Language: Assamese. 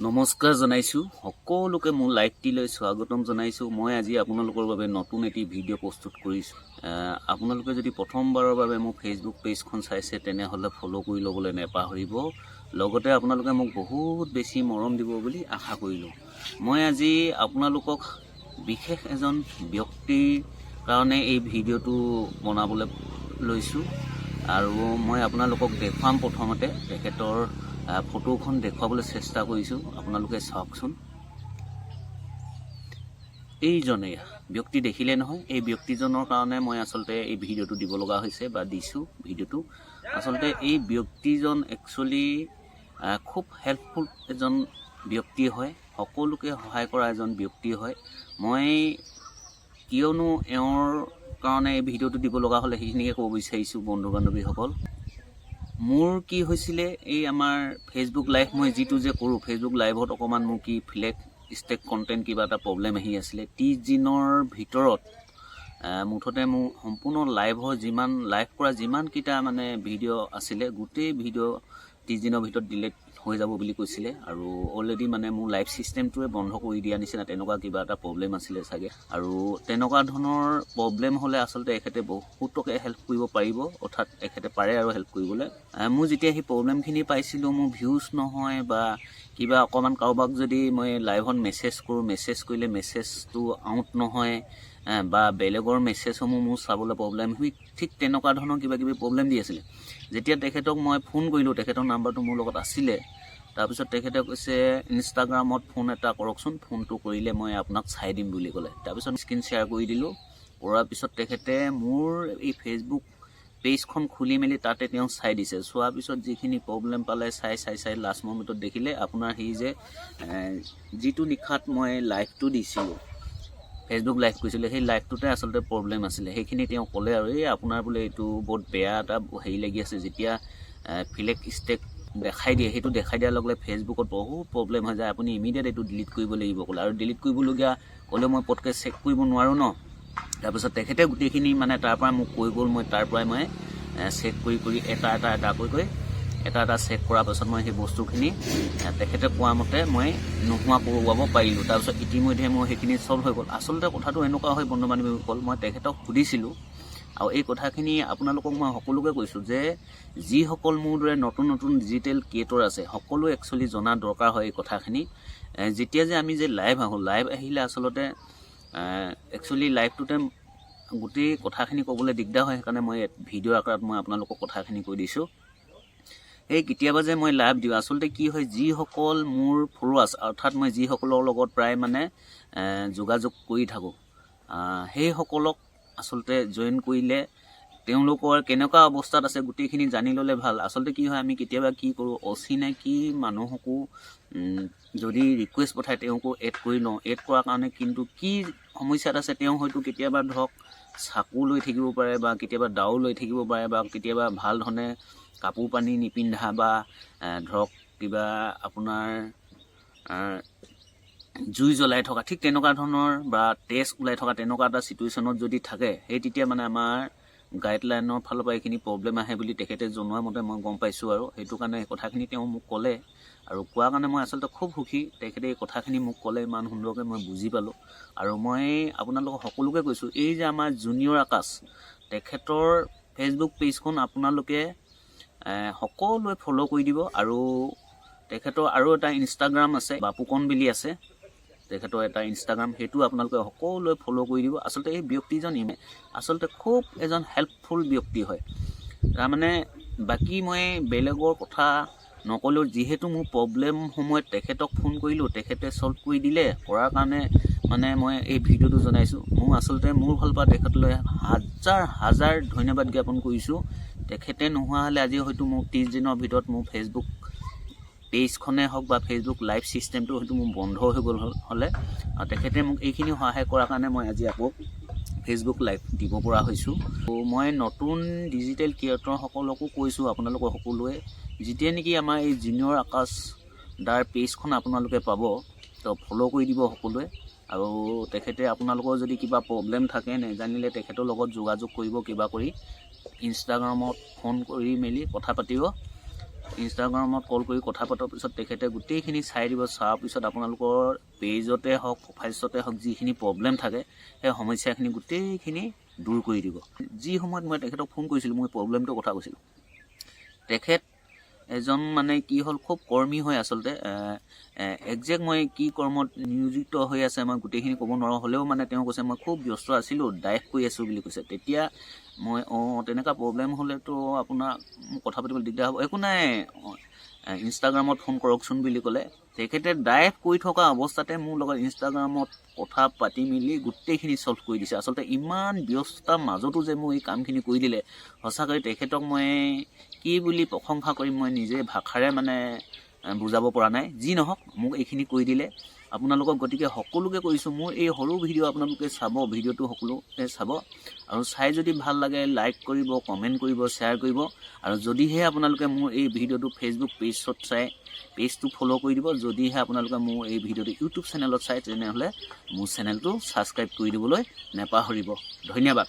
নমস্কাৰ জনাইছোঁ সকলোকে মোৰ লাইভটিলৈ স্বাগতম জনাইছোঁ। মই আজি আপোনালোকৰ বাবে নতুন এটি ভিডিঅ' প্ৰস্তুত কৰিছোঁ। আপোনালোকে যদি প্ৰথমবাৰৰ বাবে মোৰ ফেচবুক পেজখন চাইছে তেনেহ'লে ফ'ল' কৰি ল'বলৈ নেপাহৰিব। লগতে আপোনালোকে মোক বহুত বেছি মৰম দিব বুলি আশা কৰিলোঁ। মই আজি আপোনালোকক বিশেষ এজন ব্যক্তিৰ কাৰণে এই ভিডিঅ'টো বনাবলৈ লৈছোঁ আৰু মই আপোনালোকক দেখুৱাম। প্ৰথমতে তেখেতৰ ফটোখন দেখুৱাবলৈ চেষ্টা কৰিছোঁ, আপোনালোকে চাওকচোন। এইজনে ব্যক্তি দেখিলে নহয়, এই ব্যক্তিজনৰ কাৰণে মই আচলতে এই ভিডিঅ'টো দিব লগা হৈছে বা দিছোঁ ভিডিঅ'টো। আচলতে এই ব্যক্তিজন একচুৱেলি খুব হেল্পফুল এজন ব্যক্তি হয়, সকলোকে সহায় কৰা এজন ব্যক্তি হয়। মই কিয়নো এওঁৰ কাৰণে এই ভিডিঅ'টো দিব লগা হ'লে সেইখিনিকে ক'ব বিচাৰিছোঁ। বন্ধু বান্ধৱীসকল, মোৰ কি হৈছিলে, এই আমাৰ ফেচবুক লাইভ মই যিটো যে কৰোঁ, ফেচবুক লাইভত অকণমান মোৰ কি ফ্লেগ ষ্টেক কণ্টেণ্ট কিবা এটা প্ৰব্লেম আহি আছিলে। 30 দিনৰ ভিতৰত মুঠতে মোৰ সম্পূৰ্ণ লাইভ কৰা যিমানকেইটা মানে ভিডিঅ' আছিলে গোটেই ভিডিঅ' 30 দিনৰ ভিতৰত ডিলিট হৈ যাব বুলি কৈছিলে। আৰু অলৰেডি মানে মোৰ লাইভ ছিষ্টেমটোৱে বন্ধ কৰি দিয়া নিচিনা তেনেকুৱা কিবা এটা প্ৰব্লেম আছিলে চাগে। আৰু তেনেকুৱা ধৰণৰ প্ৰব্লেম হ'লে আচলতে এখেতে বহুতকে হেল্প কৰিব পাৰিব, অৰ্থাৎ এখেতে পাৰে আৰু হেল্প কৰিবলৈ। মোৰ যেতিয়া সেই প্ৰব্লেমখিনি পাইছিলোঁ, মোৰ ভিউজ নহয় বা কিবা অকণমান কাৰোবাক যদি মই লাইভত মেছেজ কৰোঁ, মেছেজ কৰিলে মেছেজটো আউট নহয় বা বেলেগৰ মেছেজসমূহ মোৰ চাবলৈ প্ৰব্লেম হয়, ঠিক তেনেকুৱা ধৰণৰ কিবা কিবি প্ৰব্লেম দি আছিলে। যেতিয়া তেখেতক মই ফোন কৰিলোঁ, তেখেতৰ নাম্বাৰটো মোৰ লগত আছিলে। তাৰপিছত তেখেতে কৈছে ইনষ্টাগ্ৰামত ফোন এটা কৰকচোন, ফোনটো কৰিলে মই আপোনাক চাই দিম বুলি ক'লে। তাৰপিছত স্ক্ৰীন শ্বেয়াৰ কৰি দিলোঁ। কৰাৰ পিছত তেখেতে মোৰ এই ফেচবুক পেজখন খুলি মেলি তাতে তেওঁ চাই দিছে। চোৱাৰ পিছত যিখিনি প্ৰব্লেম পালে চাই লাষ্ট মমেণ্টত দেখিলে আপোনাৰ সেই যে যিটো নিশাত মই লাইভটো দিছিলোঁ, ফেচবুক লাইভ কৰিছিলোঁ, সেই লাইভটোতে আচলতে প্ৰব্লেম আছিলে। সেইখিনি তেওঁ ক'লে আৰু এই আপোনাৰ বোলে এইটো বহুত বেয়া এটা হেৰি লাগি আছে। যেতিয়া ফ্লেগ ষ্টেক দেখাই দিয়ে, সেইটো দেখাই দিয়াৰ লগে লগে ফেচবুকত বহুত প্ৰব্লেম হৈ যায়। আপুনি ইমিডিয়েট এইটো ডিলিট কৰিব লাগিব ক'লে। আৰু ডিলিট কৰিবলগীয়া ক'লেও মই পটকৈ চেক কৰিব নোৱাৰোঁ ন। তাৰপিছত তেখেতে গোটেইখিনি মানে তাৰপৰা মোক কৈ গ'ল। মই তাৰপৰাই মই চেক কৰি এটা চেক কৰাৰ পাছত মই সেই বস্তুখিনি তেখেতে কোৱা মতে মই নোহোৱা কৰোৱাব পাৰিলোঁ। তাৰপিছত ইতিমধ্যে মোৰ সেইখিনি চল্ভ হৈ গ'ল। আচলতে কথাটো এনেকুৱা হয় বন্ধু বান্ধৱীসকল, মই তেখেতক সুধিছিলোঁ আৰু এই কথাখিনি আপোনালোকক মই সকলোকে কৈছোঁ যে যিসকল মোৰ দৰে নতুন ডিজিটেল ক্ৰিয়েটৰ আছে, সকলোৱে একচুৱেলি জনা দৰকাৰ হয় এই কথাখিনি। যেতিয়া যে আমি যে লাইভ আহিলে আচলতে একচুৱেলি লাইভটোতে গোটেই কথাখিনি ক'বলৈ দিগদাৰ হয়। সেইকাৰণে মই ভিডিঅ' আকাৰত মই আপোনালোকক কথাখিনি কৈ দিছোঁ। এই কেতিয়াবা যে মই লাইভ দিওঁ, আচলতে কি হয়, যিসকল মোৰ ফলোৱাৰ্ছ, অৰ্থাৎ মই যিসকলৰ লগত প্ৰায় মানে যোগাযোগ কৰি থাকোঁ, সেইসকলক আচলতে জইন কৰিলে তেওঁলোকৰ কেনেকুৱা অৱস্থাত আছে গোটেইখিনি জানি ল'লে ভাল। আচলতে কি হয়, আমি কেতিয়াবা কি কৰোঁ, অচিনাকি মানুহকো যদি ৰিকুৱেষ্ট পঠায় তেওঁকো এড কৰি লওঁ। এড কৰাৰ কাৰণে কিন্তু কি সমস্যাত আছে, তেওঁ হয়তো কেতিয়াবা ধৰক চাকু লৈ থাকিব পাৰে বা কেতিয়াবা দাও লৈ থাকিব পাৰে বা কেতিয়াবা ভাল ধৰণে কাপোৰ পানী নিপিন্ধা বা ধৰক কিবা আপোনাৰ জুই জ্বলাই থকা, ঠিক তেনেকুৱা ধৰণৰ বা তেজ ওলাই থকা তেনেকুৱা এটা ছিটুৱেশ্যনত যদি থাকে, সেই তেতিয়া মানে আমাৰ গাইডলাইনৰ ফালৰ পৰা এইখিনি প্ৰব্লেম আহে বুলি তেখেতে জনোৱা মতে মই গম পাইছোঁ। আৰু সেইটো কাৰণে এই কথাখিনি তেওঁ মোক ক'লে আৰু কোৱাৰ কাৰণে মই আচলতে খুব সুখী। তেখেতে এই কথাখিনি মোক ক'লে, ইমান সুন্দৰকৈ মই বুজি পালোঁ। আৰু মই আপোনালোকক সকলোকে কৈছোঁ, এই যে আমাৰ জুনিয়ৰ আকাশ, তেখেতৰ ফেচবুক পেজখন আপোনালোকে সকলোৱে ফ'ল' কৰি দিব। আৰু তেখেতৰ আৰু এটা ইনষ্টাগ্ৰাম আছে, বাপুকণ বুলি আছে তেখেতৰ এটা ইনষ্টাগ্ৰাম, সেইটো আপোনালোকে সকলোৱে ফ'ল' কৰি দিব। আচলতে এই ব্যক্তিজন আচলতে খুব এজন হেল্পফুল ব্যক্তি হয়। তাৰমানে বাকী মই বেলেগৰ কথা নক'লেও, যিহেতু মোৰ প্ৰব্লেম সময়ত তেখেতক ফোন কৰিলোঁ, তেখেতে ছল্ভ কৰি দিলে। কৰাৰ কাৰণে মানে মই এই ভিডিঅ'টো জনাইছোঁ। মোৰ আচলতে মোৰ ফালৰ পৰা তেখেতলৈ হাজাৰ ধন্যবাদ জ্ঞাপন কৰিছোঁ। তেখেতে নোহোৱা হ'লে আজি হয়তো মোৰ 30 দিনৰ ভিতৰত মোৰ ফেচবুক পেজখনে হওক বা ফেচবুক লাইভ ছিষ্টেমটো হয়তো মোৰ বন্ধ হৈ গ'ল হ'লে। আৰু তেখেতে মোক এইখিনি সহায় কৰাৰ কাৰণে মই আজি আকৌ ফেচবুক লাইভ দিব পৰা হৈছোঁ। মই নতুন ডিজিটেল ক্ৰিয়েটৰসকলকো কৈছোঁ, আপোনালোকৰ সকলোৱে যেতিয়া নেকি আমাৰ এই জুনিয়ৰ আকাশ দাৰ পেজখন আপোনালোকে পাব, তো ফ'ল' কৰি দিব সকলোৱে। আৰু তেখেতে আপোনালোকৰ যদি কিবা প্ৰব্লেম থাকে, নেজানিলে তেখেতৰ লগত যোগাযোগ কৰিব, কিবা কৰি ইনষ্টাগ্ৰামত ফোন কৰি মেলি কথা পাতিব। ইনষ্টাগ্ৰামত কল কৰি কথা পতাৰ পিছত তেখেতে গোটেইখিনি চাই দিব, চোৱাৰ পিছত আপোনালোকৰ পেজতে হওক প্ৰফাইলছতে হওক যিখিনি প্ৰব্লেম থাকে সেই সমস্যাখিনি গোটেইখিনি দূৰ কৰি দিব। যি সময়ত মই তেখেতক ফোন কৰিছিলোঁ মই প্ৰব্লেমটোৰ কথা কৈছিলোঁ, তেখেত এজন মানে কি হ'ল খুব কৰ্মী হৈ আচলতে একজেক্ট মই কি কৰ্মত নিয়োজিত হৈ আছে মই গোটেইখিনি ক'ব নোৱাৰোঁ, হ'লেও মানে তেওঁ কৈছে মই খুব ব্যস্ত আছিলোঁ, ডাইভ কৰি আছোঁ বুলি কৈছে। তেতিয়া মই তেনেকুৱা প্ৰব্লেম হ'লেতো আপোনাৰ কথা পাতিবলৈ দিগদাৰ হ'ব, একো নাই ইনষ্টাগ্ৰামত ফোন কৰকচোন বুলি ক'লে। তেখেতে ডাইভ কৰি থকা অৱস্থাতে মোৰ লগত ইনষ্টাগ্ৰামত কথা পাতি মেলি গোটেইখিনি ছল্ভ কৰি দিছে। আচলতে ইমান ব্যস্ততাৰ মাজতো যে মোৰ এই কামখিনি কৰি দিলে, সঁচাকৈ তেখেতক মই কি বুলি প্ৰশংসা কৰিম মই নিজে ভাষাৰে মানে বুজাব পৰা নাই। যি নহওক মোক এইখিনি কৰি দিলে আপোনালোকক, গতিকে সকলোকে কৈছোঁ মোৰ এই সৰু ভিডিঅ' আপোনালোকে চাব, ভিডিঅ'টো সকলোকে চাব আৰু চাই যদি ভাল লাগে লাইক কৰিব, কমেণ্ট কৰিব, শ্বেয়াৰ কৰিব আৰু যদিহে আপোনালোকে মোৰ এই ভিডিঅ'টো ফেচবুক পেজত চাই পেজটো ফ'ল' কৰি দিব। যদিহে আপোনালোকে মোৰ এই ভিডিঅ'টো ইউটিউব চেনেলত চাই তেনেহ'লে মোৰ চেনেলটো ছাবস্ক্ৰাইব কৰি দিবলৈ নেপাহৰিব। ধন্যবাদ।